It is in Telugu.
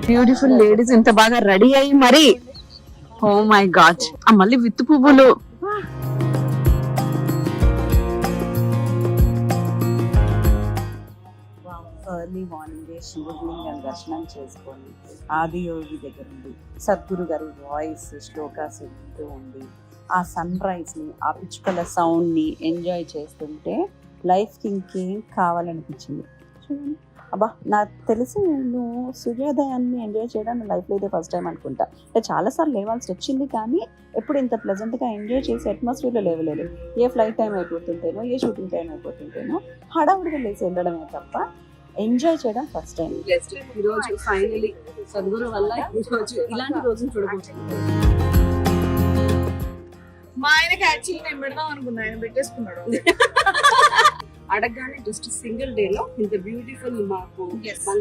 బ్యూటిఫుల్ లేడీస్ ఇంత బాగా రెడీ అయ్యి మరి ఓ మై గాడ్ మళ్ళీ విత్ పువ్వులు. ఎర్లీ మార్నింగ్ శివలింగం దర్శనం చేసుకొని ఆదియోగి దగ్గర ఉండి సద్గురు గారి వాయిస్ శ్లోకాస్ వింటూ ఉండి ఆ సన్ రైజ్ని ఆ పిచ్చుకల సౌండ్ని ఎంజాయ్ చేస్తుంటే లైఫ్కి ఇంకేం కావాలనిపించింది. చూడండి అబ్బా, నాకు తెలిసి నేను సూర్యోదయాన్ని ఎంజాయ్ చేయడం నా లైఫ్లో అయితే ఫస్ట్ టైం అనుకుంటా. అంటే చాలాసార్లు లేవాల్సి వచ్చింది కానీ ఎప్పుడు ఇంత ప్లెజెంట్గా ఎంజాయ్ చేసే అట్మాస్ఫియర్లో లేవలేదు. ఏ ఫ్లైట్ టైం అయిపోతుంటేనో ఏ షూటింగ్ టైం అయిపోతుంటేనో హడావుడిగా లేచి వెళ్ళడమే తప్ప ఎంజాయ్ చేయడం ఫస్ట్ టైం. ఈరోజు ఫైనలీ సద్గురు వల్ల ఈరోజు ఇలాంటి రోజులు చూడబోతున్నాం. మా ఆయనకి యాక్చువల్లీ నేను పెడదాం అనుకున్నా, ఆయన పెట్టేసుకున్నాడు. అడగగానే జస్ట్ సింగిల్ డే లో ఇంత బ్యూటిఫుల్ మాకు